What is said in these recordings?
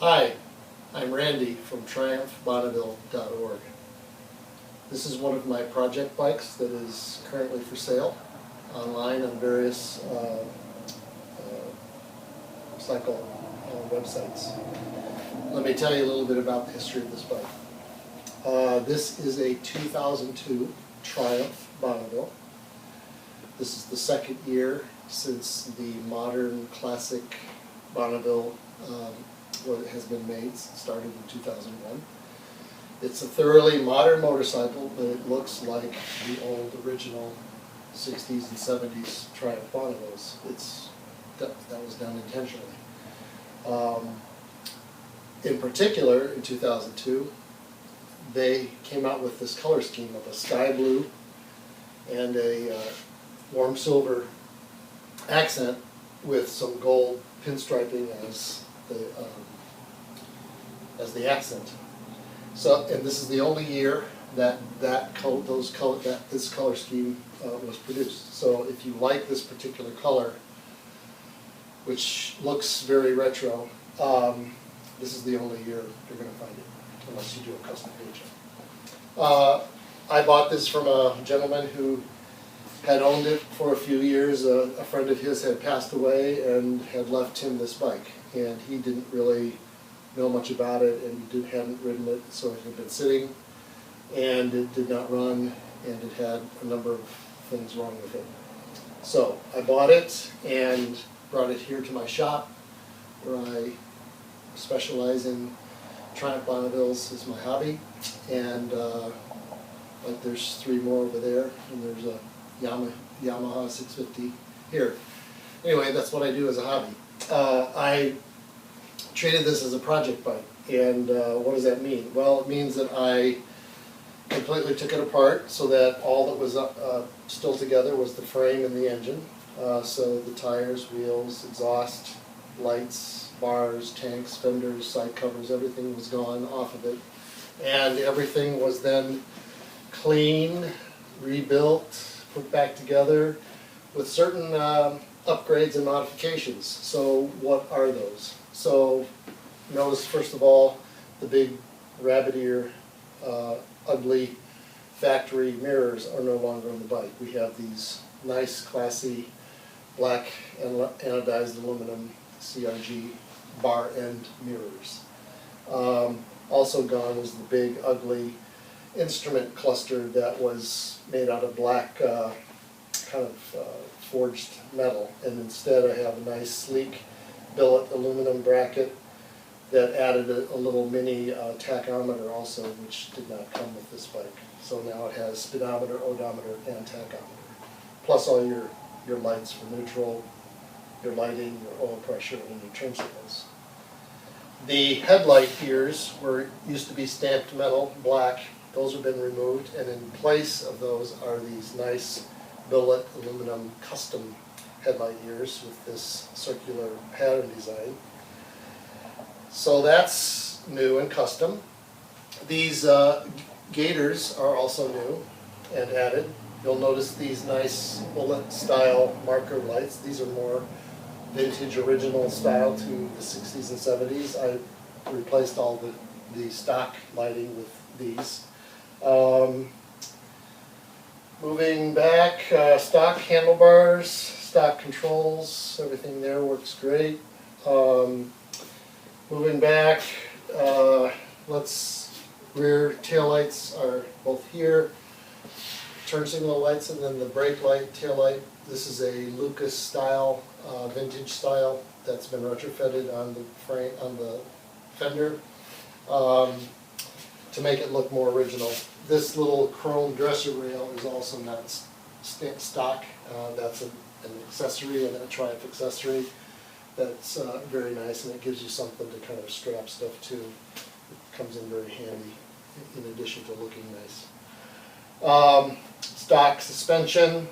Hi, I'm Randy from TriumphBonneville.org. This is one of my project bikes that is currently for sale online on various cycle websites. Let me tell you a little bit about the history of this bike. This is a 2002 Triumph Bonneville. This is the second year since the modern classic Bonneville has been made, started in 2001. It's a thoroughly modern motorcycle, but it looks like the old original 60s and 70s Triumph Bonnevilles. That was done intentionally. In particular, in 2002, they came out with this color scheme of a sky blue and a warm silver accent with some gold pinstriping as the accent. So, and this is the only year that this color scheme was produced. So, if you like this particular color, which looks very retro, this is the only year you're going to find it, unless you do a custom page. I bought this from a gentleman who had owned it for a few years. A friend of his had passed away and had left him this bike, and he didn't really know much about it, and he hadn't ridden it, so it had been sitting, and it did not run, and it had a number of things wrong with it. So I bought it and brought it here to my shop, where I specialize in Triumph Bonnevilles is my hobby, and like there's three more over there, and there's a Yamaha 650 here. Anyway, that's what I do as a hobby. I treated this as a project bike, and what does that mean? Well, it means that I completely took it apart so that all that was still together was the frame and the engine. So the tires, wheels, exhaust, lights, bars, tanks, fenders, side covers, everything was gone off of it. And everything was then cleaned, rebuilt, put back together with certain upgrades and modifications. So what are those? So notice first of all the big rabbit ear, ugly factory mirrors are no longer on the bike. We have these nice, classy, black anodized aluminum CRG bar end mirrors. Also gone is the big, ugly instrument cluster that was made out of black kind of forged metal, and instead I have a nice, sleek billet aluminum bracket that added a little mini tachometer also, which did not come with this bike. So now it has speedometer, odometer, and tachometer, plus all your lights for neutral, your lighting, your oil pressure, and your turn signals. The headlight ears used to be stamped metal, black. Those have been removed, and in place of those are these nice billet aluminum custom headlight ears with this circular pattern design. So that's new and custom. These gaiters are also new and added. You'll notice these nice bullet style marker lights. These are more vintage original style to the 60s and 70s. I replaced all the stock lighting with these. Moving back, stock handlebars, stock controls, everything there works great. Moving back, rear tail lights are both here. Turn signal lights, and then the brake light, tail light. This is a Lucas style, vintage style that's been retrofitted on the frame, on the fender, to make it look more original. This little chrome dresser rail is also not stock. That's an accessory, and a Triumph accessory. That's very nice, and it gives you something to kind of strap stuff to. It comes in very handy in addition to looking nice. Stock suspension,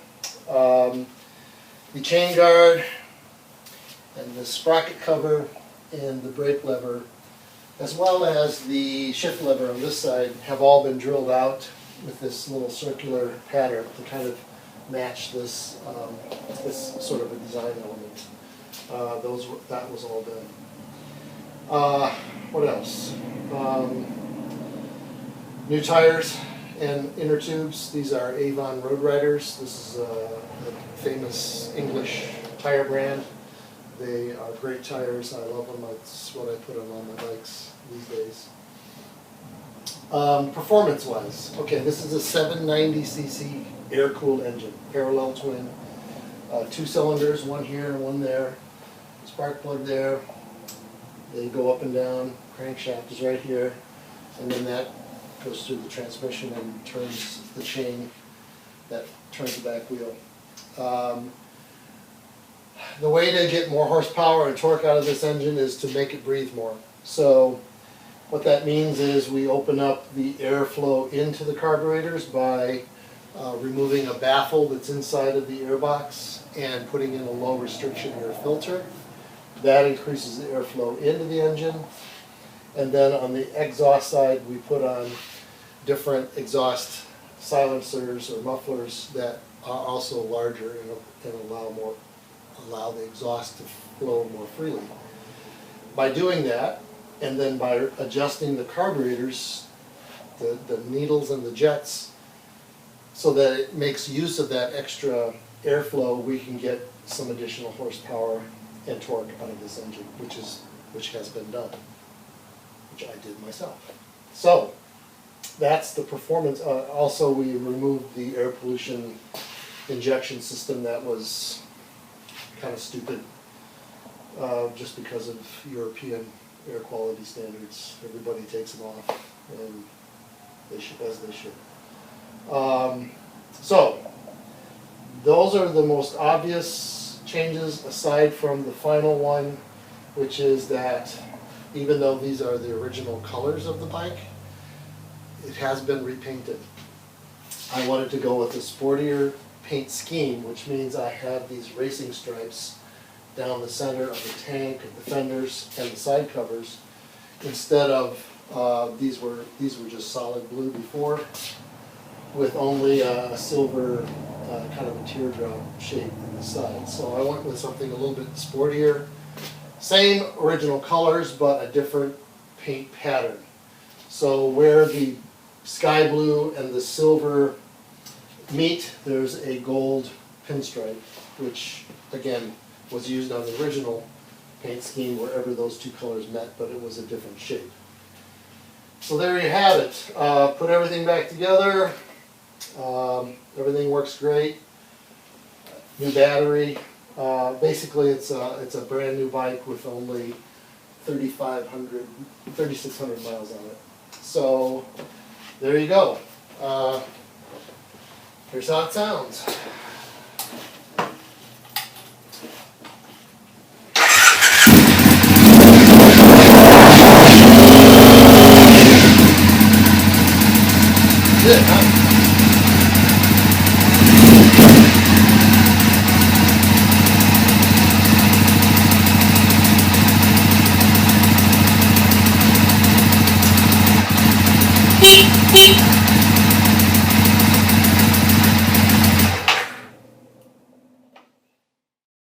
the chain guard, and the sprocket cover, and the brake lever, as well as the shift lever on this side, have all been drilled out with this little circular pattern to kind of match this this sort of a design element. That was all done. What else? New tires and inner tubes. These are Avon Road Riders. This is a famous English tire brand. They are great tires. I love them. That's what I put on all my bikes these days. Performance-wise, okay, this is a 790cc air-cooled engine, parallel twin. 2 cylinders, one here and one there. Spark plug there. They go up and down. Crankshaft is right here, and then that goes through the transmission and turns the chain that turns the back wheel. The way to get more horsepower and torque out of this engine is to make it breathe more. So what that means is we open up the airflow into the carburetors by removing a baffle that's inside of the airbox and putting in a low restriction air filter. That increases the airflow into the engine. And then on the exhaust side, we put on different exhaust silencers or mufflers that are also larger and allow the exhaust to flow more freely. By doing that, and then by adjusting the carburetors, the needles and the jets, so that it makes use of that extra airflow, we can get some additional horsepower and torque out of this engine, which has been done, which I did myself. So that's the performance. Also, we removed the air pollution injection system that was kind of stupid, just because of European air quality standards. Everybody takes them off, and they should, as they should. So those are the most obvious changes, aside from the final one, which is that even though these are the original colors of the bike, it has been repainted. I wanted to go with a sportier paint scheme, which means I have these racing stripes down the center of the tank, of the fenders, and the side covers, instead of these were just solid blue before, with only a silver kind of a teardrop shape in the side. So I went with something a little bit sportier. Same original colors, but a different paint pattern. So where the sky blue and the silver meet, there's a gold pinstripe, which again was used on the original paint scheme wherever those two colors met, but it was a different shape. So there you have it. Put everything back together. Everything works great. New battery. Basically, it's a brand new bike with only 3,600 miles on it. So there you go. Here's how it sounds. Good, huh? Beep, beep.